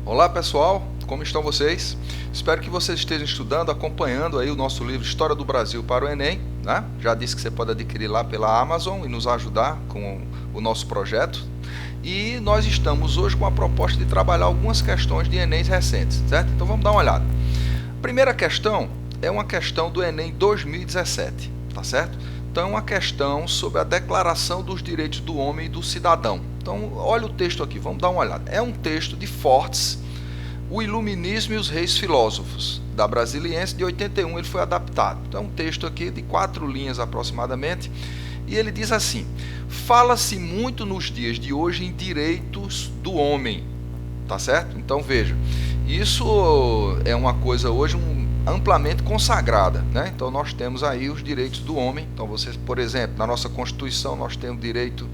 Olá pessoal, como estão vocês? Espero que vocês estejam estudando, acompanhando aí o nosso livro História do Brasil para o Enem, né? Já disse que você pode adquirir lá pela Amazon e nos ajudar com o nosso projeto. E nós estamos hoje com a proposta de trabalhar algumas questões de Enem recentes, certo? Então vamos dar uma olhada. A primeira questão é uma questão do Enem 2017, tá certo? Então é uma questão sobre a Declaração dos Direitos do Homem e do Cidadão. Então olha o texto aqui, vamos dar uma olhada. É um texto de Fortes, O Iluminismo e os Reis Filósofos, da Brasiliense, de 81 ele foi adaptado. Então é um texto aqui de 4 linhas aproximadamente, e ele diz assim: fala-se muito nos dias de hoje em direitos do homem, tá certo? Então veja, isso é uma coisa hoje amplamente consagrada, né? Então nós temos aí os direitos do homem. Então vocês, por exemplo, na nossa Constituição nós temos direito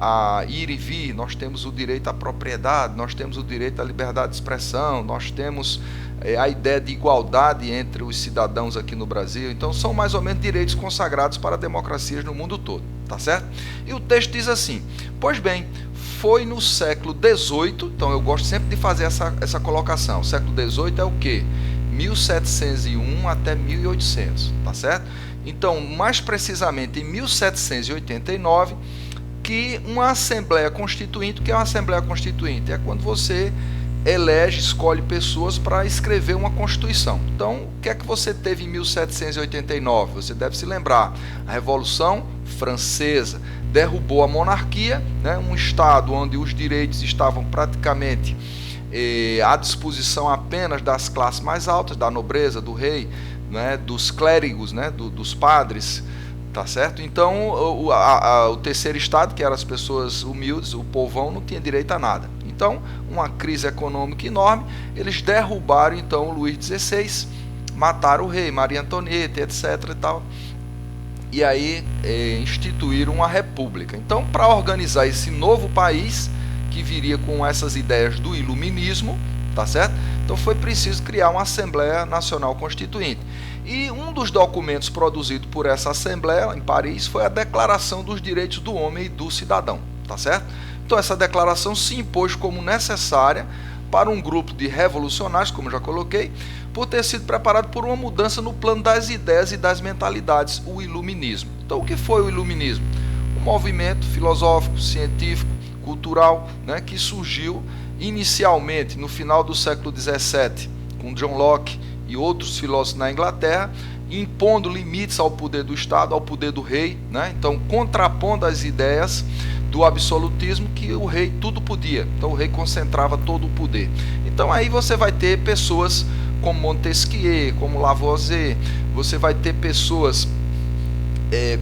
a ir e vir, nós temos o direito à propriedade, nós temos o direito à liberdade de expressão, nós temos a ideia de igualdade entre os cidadãos aqui no Brasil. Então são mais ou menos direitos consagrados para democracias no mundo todo, tá certo? E o texto diz assim: pois bem, foi no século XVIII, então eu gosto sempre de fazer essa colocação. O século XVIII é o quê? 1701 até 1800, tá certo? Então, mais precisamente em 1789, que uma Assembleia Constituinte, que é uma Assembleia Constituinte? É quando você elege, escolhe pessoas para escrever uma Constituição. Então, o que é que você teve em 1789? Você deve se lembrar, a Revolução Francesa derrubou a monarquia, né, um Estado onde os direitos estavam praticamente à disposição apenas das classes mais altas, da nobreza, do rei, né, dos clérigos, né, dos padres, tá certo? Então o terceiro estado, que eram as pessoas humildes, o povão, não tinha direito a nada. Então, uma crise econômica enorme, eles derrubaram então o Luís XVI, mataram o rei, Maria Antonieta, etc. e tal. E aí instituíram uma república. Então, para organizar esse novo país, que viria com essas ideias do iluminismo, tá certo? Então foi preciso criar uma Assembleia Nacional Constituinte. E um dos documentos produzido por essa Assembleia em Paris foi a Declaração dos Direitos do Homem e do Cidadão, tá certo? Então essa declaração se impôs como necessária para um grupo de revolucionários, como já coloquei, por ter sido preparado por uma mudança no plano das ideias e das mentalidades, o iluminismo. Então o que foi o iluminismo? Um movimento filosófico, científico, cultural, né, que surgiu inicialmente no final do século XVII, com John Locke e outros filósofos na Inglaterra, impondo limites ao poder do Estado, ao poder do rei, né? Então contrapondo as ideias do absolutismo, que o rei tudo podia, então o rei concentrava todo o poder. Então aí você vai ter pessoas como Montesquieu, como Lavoisier, você vai ter pessoas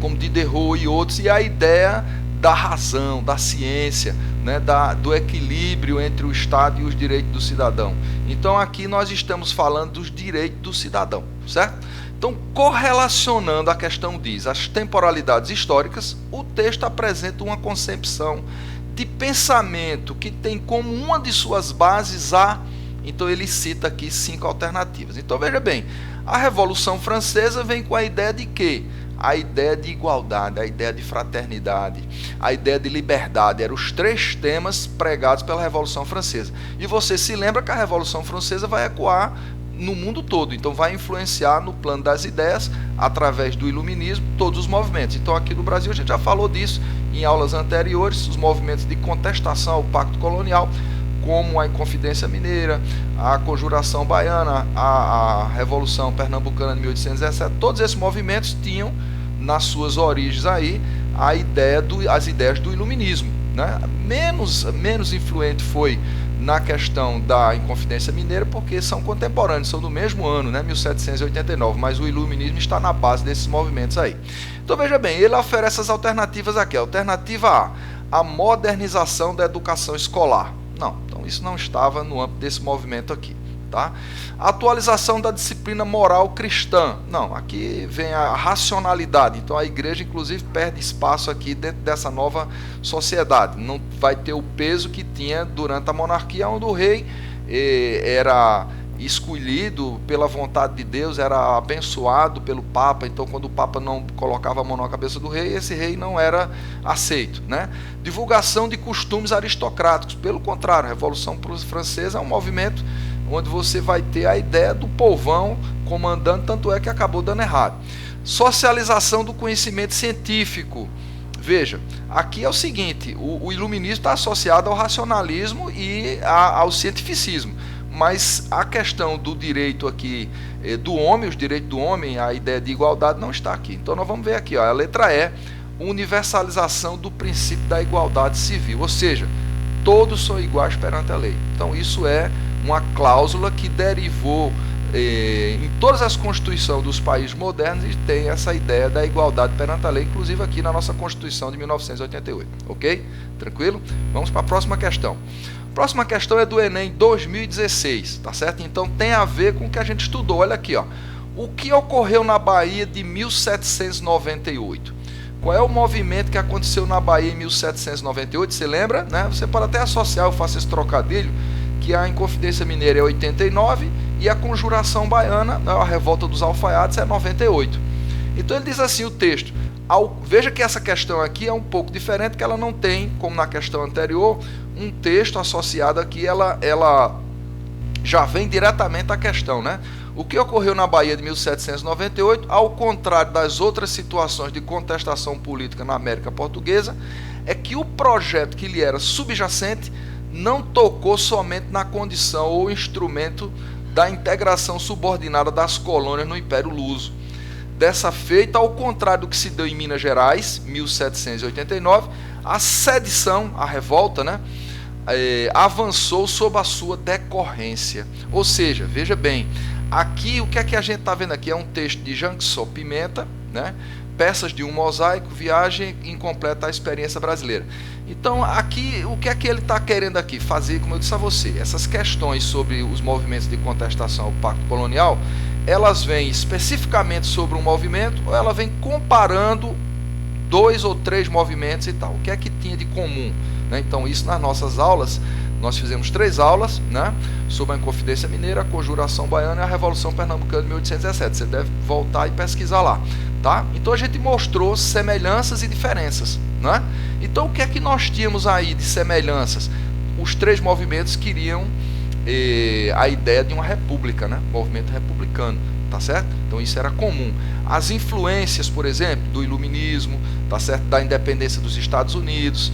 como Diderot e outros, e a ideia da razão, da ciência, né, do equilíbrio entre o Estado e os direitos do cidadão. Então aqui nós estamos falando dos direitos do cidadão, certo? Então, correlacionando a questão diz as temporalidades históricas, o texto apresenta uma concepção de pensamento que tem como uma de suas bases então ele cita aqui 5 alternativas. Então veja bem, a Revolução Francesa vem com a ideia de quê? A ideia de igualdade, a ideia de fraternidade, a ideia de liberdade. Eram os 3 temas pregados pela Revolução Francesa. E você se lembra que a Revolução Francesa vai ecoar no mundo todo. Então vai influenciar no plano das ideias, através do iluminismo, todos os movimentos. Então aqui no Brasil a gente já falou disso em aulas anteriores, os movimentos de contestação ao Pacto Colonial, como a Inconfidência Mineira, a Conjuração Baiana, a Revolução Pernambucana de 1817, todos esses movimentos tinham nas suas origens aí as ideias do iluminismo, né? Menos influente foi na questão da Inconfidência Mineira, porque são contemporâneos, são do mesmo ano, né? 1789, mas o iluminismo está na base desses movimentos aí. Então veja bem, ele oferece essas alternativas aqui. Alternativa A modernização da educação escolar. Não, então isso não estava no âmbito desse movimento aqui, tá? A atualização da disciplina moral cristã. Não, aqui vem a racionalidade. Então a igreja, inclusive, perde espaço aqui dentro dessa nova sociedade. Não vai ter o peso que tinha durante a monarquia, onde o rei era escolhido pela vontade de Deus, era abençoado pelo Papa. Então, quando o Papa não colocava a mão na cabeça do rei, esse rei não era aceito, né? Divulgação de costumes aristocráticos. Pelo contrário, a Revolução Francesa é um movimento onde você vai ter a ideia do povão comandando, tanto é que acabou dando errado. Socialização do conhecimento científico. Veja, aqui é o seguinte, o iluminismo está associado ao racionalismo e ao cientificismo, mas a questão do direito aqui do homem, os direitos do homem, a ideia de igualdade não está aqui. Então nós vamos ver aqui, ó, a letra E, universalização do princípio da igualdade civil, ou seja, todos são iguais perante a lei. Então isso é uma cláusula que derivou em todas as constituições dos países modernos, e tem essa ideia da igualdade perante a lei, inclusive aqui na nossa Constituição de 1988, ok? Tranquilo? Vamos para a próxima questão. A próxima questão é do Enem 2016, tá certo? Então tem a ver com o que a gente estudou. Olha aqui, ó. O que ocorreu na Bahia de 1798? Qual é o movimento que aconteceu na Bahia em 1798? Você lembra? Né? Você pode até associar, eu faço esse trocadilho, que a Inconfidência Mineira é 89 e a Conjuração Baiana, a Revolta dos Alfaiates, é 98. Então ele diz assim o texto. Veja que essa questão aqui é um pouco diferente, que ela não tem, como na questão anterior, um texto associado aqui, ela já vem diretamente à questão, né? O que ocorreu na Bahia de 1798, ao contrário das outras situações de contestação política na América Portuguesa, é que o projeto que lhe era subjacente não tocou somente na condição ou instrumento da integração subordinada das colônias no Império Luso. Dessa feita, ao contrário do que se deu em Minas Gerais, 1789, a sedição, a revolta, né, avançou sob a sua decorrência. Ou seja, veja bem, aqui o que é que a gente está vendo aqui? É um texto de Jean Pimenta, né? Peças de um mosaico, viagem incompleta à experiência brasileira. Então, aqui, o que é que ele está querendo aqui? Fazer, como eu disse a você, essas questões sobre os movimentos de contestação ao Pacto Colonial, elas vêm especificamente sobre um movimento, ou ela vem comparando 2 ou 3 movimentos e tal. O que é que tinha de comum? Né? Então, isso nas nossas aulas, nós fizemos 3 aulas, né, sobre a Inconfidência Mineira, a Conjuração Baiana e a Revolução Pernambucana de 1817. Você deve voltar e pesquisar lá. Tá? Então a gente mostrou semelhanças e diferenças, né? Então o que é que nós tínhamos aí de semelhanças? Os 3 movimentos queriam a ideia de uma república, né? Movimento republicano, tá certo? Então isso era comum. As influências, por exemplo, do iluminismo, tá certo? Da independência dos Estados Unidos,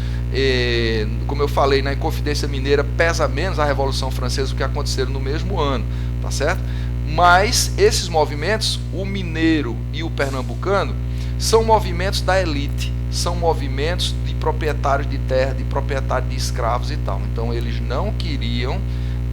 como eu falei, na Inconfidência Mineira pesa menos a Revolução Francesa do que aconteceram no mesmo ano, tá certo? Mas esses movimentos, o mineiro e o pernambucano, são movimentos da elite, são movimentos de proprietários de terra, de proprietários de escravos e tal. Então eles não queriam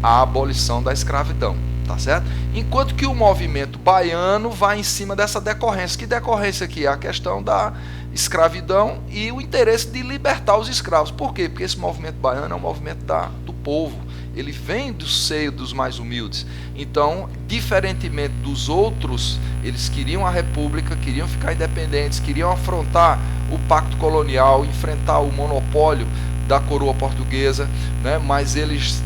a abolição da escravidão, tá certo? Enquanto que o movimento baiano vai em cima dessa decorrência. Que decorrência aqui? É a questão da escravidão e o interesse de libertar os escravos. Por quê? Porque esse movimento baiano é um movimento do povo. Ele vem do seio dos mais humildes. Então, diferentemente dos outros, eles queriam a república, queriam ficar independentes, queriam afrontar o pacto colonial, enfrentar o monopólio da coroa portuguesa, né? Mas eles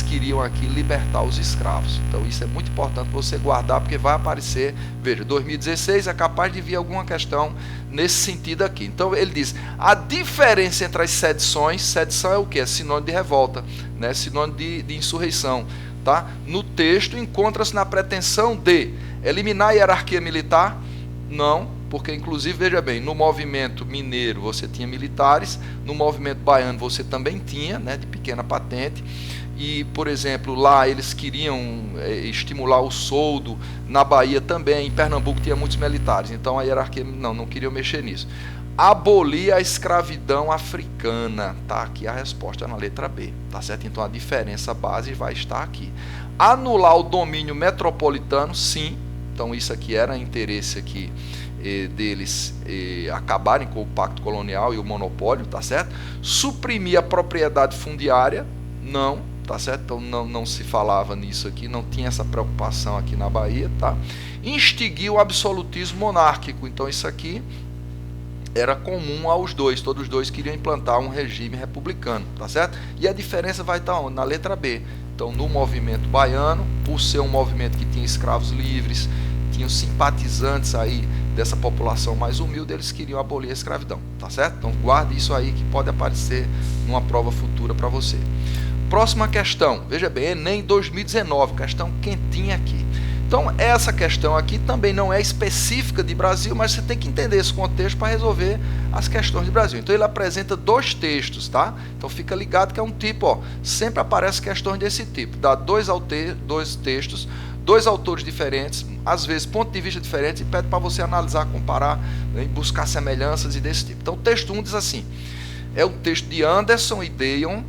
queriam aqui libertar os escravos. Então isso é muito importante você guardar, porque vai aparecer, veja, 2016 é capaz de vir alguma questão nesse sentido aqui. Então ele diz, a diferença entre as sedições, sedição é o que? É sinônimo de revolta, né? Sinônimo de insurreição. Tá? No texto encontra-se na pretensão de eliminar a hierarquia militar? Não. Porque, inclusive, veja bem, no movimento mineiro você tinha militares, no movimento baiano você também tinha, né, de pequena patente, e, por exemplo, lá eles queriam estimular o soldo, na Bahia também, em Pernambuco tinha muitos militares, então a hierarquia não queriam mexer nisso. Abolir a escravidão africana, tá aqui a resposta na letra B, tá certo? Então a diferença base vai estar aqui. Anular o domínio metropolitano, sim, então isso aqui era interesse aqui deles acabarem com o pacto colonial e o monopólio, tá certo? Suprimir a propriedade fundiária, não, tá certo? Então não se falava nisso aqui, não tinha essa preocupação aqui na Bahia, tá? Extinguir o absolutismo monárquico, então isso aqui era comum aos dois, todos os dois queriam implantar um regime republicano, tá certo? E a diferença vai estar onde? Na letra B. Então, no movimento baiano, por ser um movimento que tinha escravos livres, tinham simpatizantes aí dessa população mais humilde, eles queriam abolir a escravidão, tá certo? Então, guarde isso aí que pode aparecer numa prova futura para você. Próxima questão, veja bem, Enem 2019, questão quentinha aqui. Então, essa questão aqui também não é específica de Brasil, mas você tem que entender esse contexto para resolver as questões de Brasil. Então, ele apresenta dois textos, tá? Então, fica ligado que é um tipo, ó, sempre aparece questões desse tipo. Dá dois textos, dois autores diferentes, às vezes ponto de vista diferente, e pede para você analisar, comparar, né, buscar semelhanças e desse tipo. Então, o texto 1 diz assim, é o texto de Anderson e Deyon,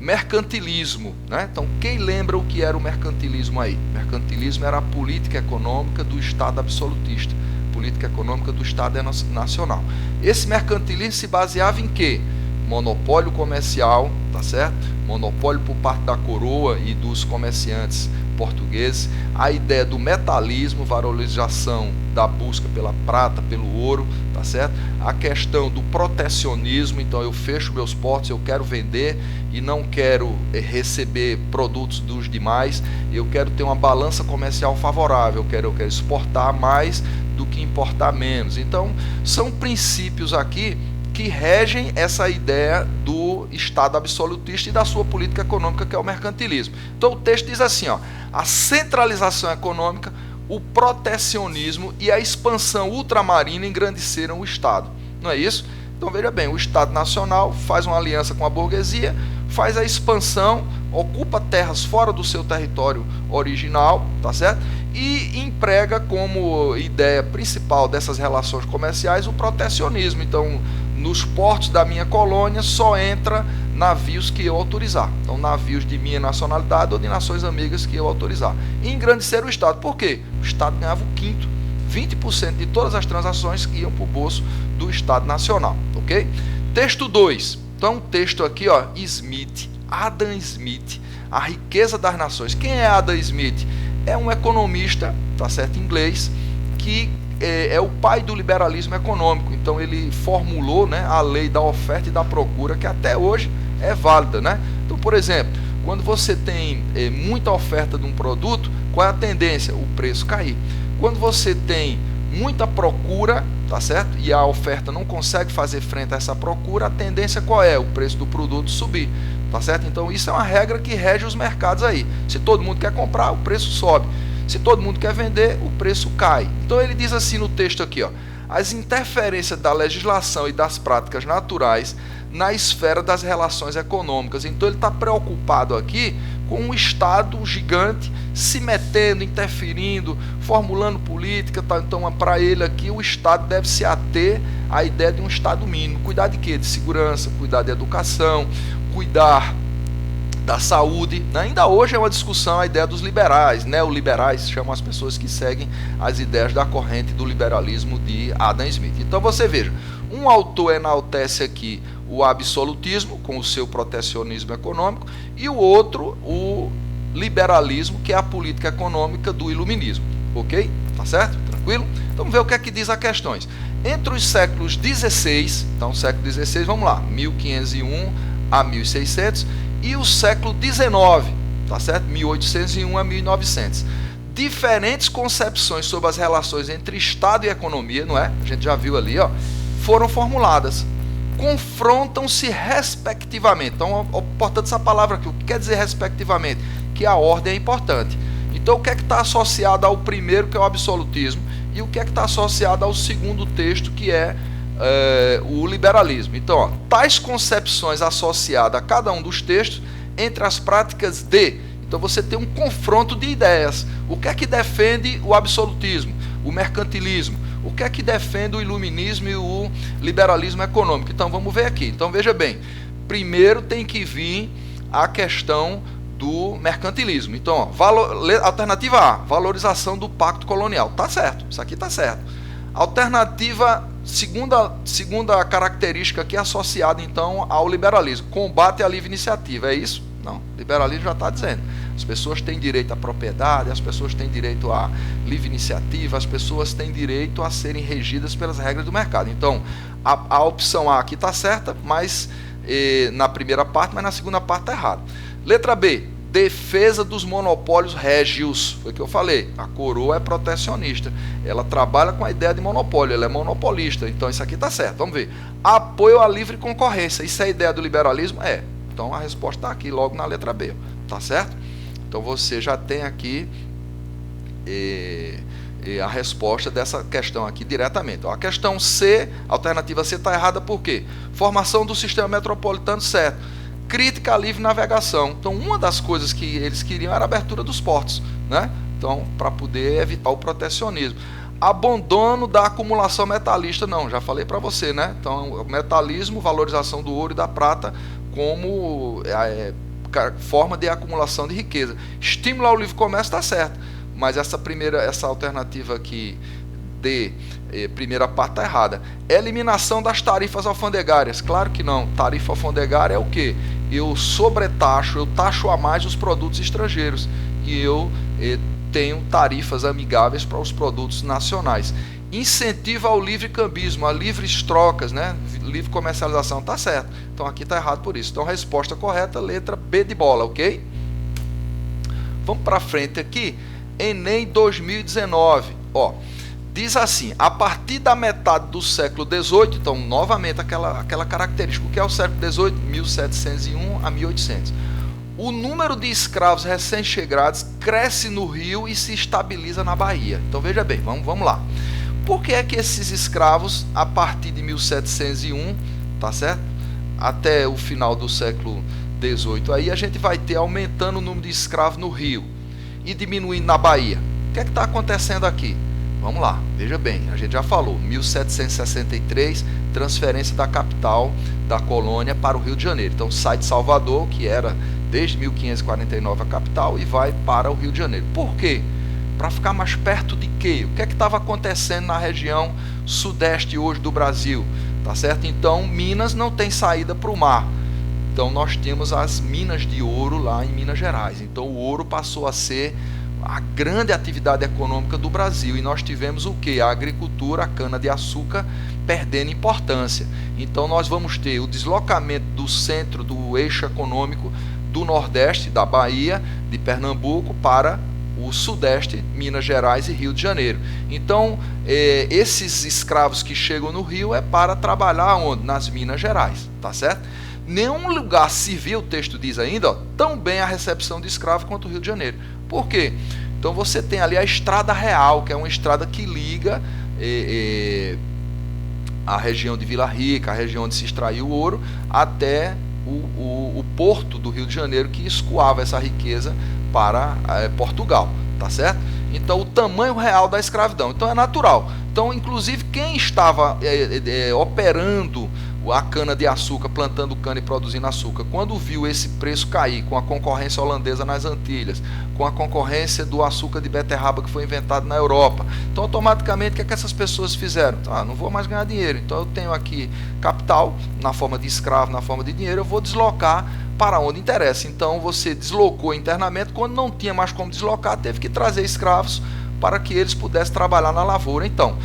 mercantilismo, né? Então, quem lembra o que era o mercantilismo aí? Mercantilismo era a política econômica do Estado absolutista, política econômica do Estado nacional. Esse mercantilismo se baseava em quê? Monopólio comercial, tá certo? Monopólio por parte da coroa e dos comerciantes portugueses, a ideia do metalismo, valorização da busca pela prata, pelo ouro, tá certo? A questão do protecionismo, então eu fecho meus portos, eu quero vender e não quero receber produtos dos demais, eu quero ter uma balança comercial favorável, eu quero exportar mais do que importar menos. Então, são princípios aqui que regem essa ideia do Estado absolutista e da sua política econômica, que é o mercantilismo. Então o texto diz assim, ó, a centralização econômica, o protecionismo e a expansão ultramarina engrandeceram o Estado. Não é isso? Então veja bem, o Estado Nacional faz uma aliança com a burguesia, faz a expansão, ocupa terras fora do seu território original, tá certo? E emprega como ideia principal dessas relações comerciais o protecionismo. Então, nos portos da minha colônia só entra navios que eu autorizar. Então, navios de minha nacionalidade ou de nações amigas que eu autorizar. E engrandecer o Estado. Por quê? O Estado ganhava o quinto. 20% de todas as transações iam para o bolso do Estado Nacional. Ok? Texto 2. Então, texto aqui, ó, Smith, Adam Smith, A Riqueza das Nações. Quem é Adam Smith? É um economista, tá certo, inglês, que é o pai do liberalismo econômico. Então ele formulou, né, a lei da oferta e da procura, que até hoje é válida, né? Então, por exemplo, quando você tem muita oferta de um produto, qual é a tendência? O preço cair. Quando você tem muita procura, tá certo? E a oferta não consegue fazer frente a essa procura, a tendência qual é? O preço do produto subir, tá certo? Então isso é uma regra que rege os mercados aí. Se todo mundo quer comprar, o preço sobe. Se todo mundo quer vender, o preço cai. Então ele diz assim no texto aqui, ó, as interferências da legislação e das práticas naturais na esfera das relações econômicas. Então ele está preocupado aqui com um Estado gigante se metendo, interferindo, formulando política. Tá? Então, para ele aqui, o Estado deve se ater à ideia de um Estado mínimo. Cuidar de quê? De segurança, cuidar de educação, cuidar da saúde. Ainda hoje é uma discussão a ideia dos liberais, neoliberais, chamam as pessoas que seguem as ideias da corrente do liberalismo de Adam Smith. Então você veja, um autor enaltece aqui o absolutismo com o seu protecionismo econômico e o outro o liberalismo, que é a política econômica do iluminismo. Ok? Tá certo? Tranquilo? Então vamos ver o que é que diz as questões. Entre os séculos XVI, então século XVI, vamos lá, 1501 a 1600, e o século XIX, tá certo? 1801 a 1900. Diferentes concepções sobre as relações entre Estado e economia, não é? A gente já viu ali, ó, foram formuladas. Confrontam-se respectivamente. Então, portanto, essa palavra aqui, o que quer dizer respectivamente? Que a ordem é importante. Então, o que é que está associado ao primeiro, que é o absolutismo, e o que é que está associado ao segundo texto, que é o liberalismo. Então, ó, tais concepções associadas a cada um dos textos entre as práticas de... Então você tem um confronto de ideias. O que é que defende o absolutismo, o mercantilismo? O que é que defende o iluminismo e o liberalismo econômico? Então vamos ver aqui. Então veja bem, primeiro tem que vir a questão do mercantilismo. Então, ó, alternativa A, valorização do pacto colonial. Tá certo, isso aqui tá certo. Alternativa, segunda característica aqui associada então ao liberalismo, combate à livre iniciativa, é isso? Não, liberalismo já está dizendo. As pessoas têm direito à propriedade, as pessoas têm direito à livre iniciativa, as pessoas têm direito a serem regidas pelas regras do mercado. Então, a opção A aqui está certa, mas na primeira parte, mas na segunda parte está errada. Letra B, defesa dos monopólios régios. Foi o que eu falei, a coroa é protecionista, ela trabalha com a ideia de monopólio, ela é monopolista, então isso aqui está certo. Vamos ver. Apoio à livre concorrência, isso é a ideia do liberalismo? É. Então a resposta está aqui logo na letra B, tá certo? Então você já tem aqui a resposta dessa questão aqui diretamente. Ó, a questão C, alternativa C, está errada por quê? Formação do sistema metropolitano, certo. Crítica à livre navegação. Então uma das coisas que eles queriam era a abertura dos portos, né? Então, para poder evitar o protecionismo. Abandono da acumulação metalista, não, já falei para você, né? Então, metalismo, valorização do ouro e da prata como forma de acumulação de riqueza. Estímulo ao livre comércio está certo, mas essa alternativa aqui D, primeira parte está errada. Eliminação das tarifas alfandegárias, claro que não. Tarifa alfandegária é o quê? Eu sobretaxo, eu taxo a mais os produtos estrangeiros e eu tenho tarifas amigáveis para os produtos nacionais. Incentiva ao livre cambismo, a livres trocas, né? Livre comercialização, tá certo. Então aqui está errado por isso. Então resposta correta, letra B de bola, ok? Vamos para frente aqui. Enem 2019, ó, diz assim, a partir da metade do século XVIII, então novamente aquela característica, o que é o século XVIII? 1701 a 1800. O número de escravos recém-chegados cresce no Rio e se estabiliza na Bahia. Então veja bem, vamos lá. Por que é que esses escravos, a partir de 1701, tá certo? Até o final do século XVIII, aí a gente vai ter aumentando o número de escravos no Rio e diminuindo na Bahia. O que é que está acontecendo aqui? Vamos lá, veja bem, a gente já falou, 1763, transferência da capital da colônia para o Rio de Janeiro. Então sai de Salvador, que era desde 1549 a capital, e vai para o Rio de Janeiro. Por quê? Para ficar mais perto de quê? O que é que estava acontecendo na região sudeste hoje do Brasil? Tá certo? Então, Minas não tem saída para o mar. Então, nós temos as minas de ouro lá em Minas Gerais. Então, o ouro passou a ser a grande atividade econômica do Brasil. E nós tivemos o quê? A agricultura, a cana-de-açúcar perdendo importância. Então, nós vamos ter o deslocamento do centro, do eixo econômico do Nordeste, da Bahia, de Pernambuco, para o Sudeste, Minas Gerais e Rio de Janeiro. Então, esses escravos que chegam no Rio é para trabalhar onde? Nas Minas Gerais, tá certo? Nenhum lugar civil, o texto diz ainda, ó, tão bem a recepção de escravo quanto o Rio de Janeiro. Por quê? Então você tem ali a Estrada Real, que é uma estrada que liga a região de Vila Rica, a região onde se extraiu o ouro, até o porto do Rio de Janeiro, que escoava essa riqueza para Portugal, tá certo? Então o tamanho real da escravidão, então é natural. Então inclusive quem estava operando a cana-de-açúcar, plantando cana e produzindo açúcar, quando viu esse preço cair com a concorrência holandesa nas Antilhas, com a concorrência do açúcar de beterraba que foi inventado na Europa, então automaticamente o que essas pessoas fizeram? Não vou mais ganhar dinheiro, então eu tenho aqui capital na forma de escravo, na forma de dinheiro, eu vou deslocar para onde interessa. Então você deslocou internamente, quando não tinha mais como deslocar, teve que trazer escravos para que eles pudessem trabalhar na lavoura, então,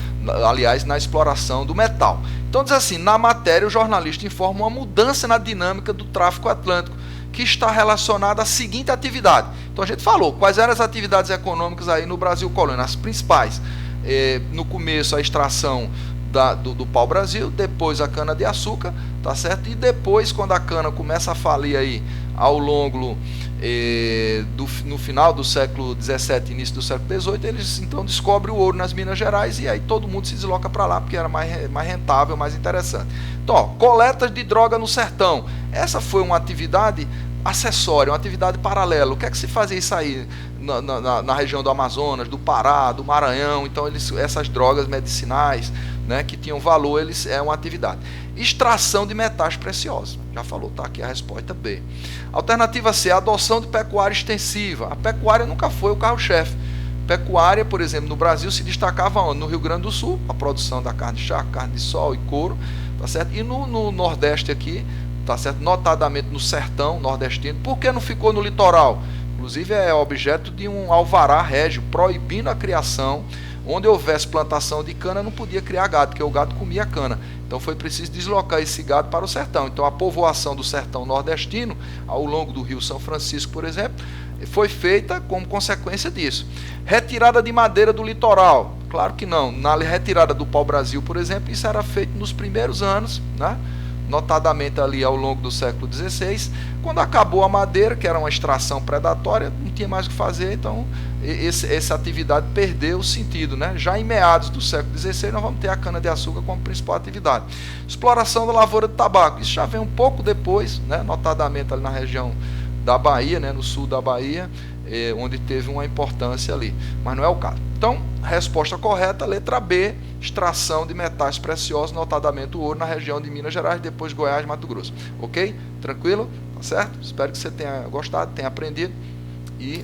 aliás, na exploração do metal. Então diz assim, na matéria o jornalista informa uma mudança na dinâmica do tráfico atlântico, que está relacionada à seguinte atividade. Então a gente falou, quais eram as atividades econômicas aí no Brasil colônia, as principais. No começo a extração do pau-brasil, depois a cana-de-açúcar, tá certo? E depois, quando a cana começa a falir aí ao longo no final do século XVII, início do século XVIII, eles então descobrem o ouro nas Minas Gerais e aí todo mundo se desloca para lá porque era mais rentável, mais interessante. Então, ó, coletas de droga no sertão. Essa foi uma atividade acessória, uma atividade paralela. O que é que se fazia isso aí na região do Amazonas, do Pará, do Maranhão? Então, essas drogas medicinais, né, que tinham valor, é uma atividade. Extração de metais preciosos. Já falou, tá aqui a resposta B. Alternativa C, adoção de pecuária extensiva. A pecuária nunca foi o carro-chefe. Pecuária, por exemplo, no Brasil se destacava onde? No Rio Grande do Sul, a produção da carne de charque, carne de sol e couro, tá certo? E no Nordeste aqui, tá certo? Notadamente no sertão nordestino. Por que não ficou no litoral? Inclusive é objeto de um alvará régio proibindo a criação. Onde houvesse plantação de cana não podia criar gado, porque o gado comia cana. Então foi preciso deslocar esse gado para o sertão. Então a povoação do sertão nordestino, ao longo do rio São Francisco, por exemplo, foi feita como consequência disso. Retirada de madeira do litoral? Claro que não. Na retirada do pau-brasil, por exemplo, isso era feito nos primeiros anos, né? Notadamente ali ao longo do século XVI, quando acabou a madeira, que era uma extração predatória, não tinha mais o que fazer, então essa atividade perdeu o sentido, né? Já em meados do século XVI, nós vamos ter a cana-de-açúcar como principal atividade. Exploração da lavoura de tabaco, isso já vem um pouco depois, né? Notadamente ali na região da Bahia, né? No sul da Bahia, onde teve uma importância ali, mas não é o caso. Então, resposta correta, letra B, extração de metais preciosos, notadamente o ouro, na região de Minas Gerais, depois Goiás e Mato Grosso. Ok? Tranquilo? Tá certo? Espero que você tenha gostado, tenha aprendido e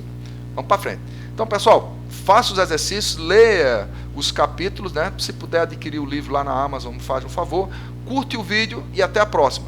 vamos para frente. Então, pessoal, faça os exercícios, leia os capítulos, né? Se puder adquirir o livro lá na Amazon, faz um favor, curte o vídeo e até a próxima.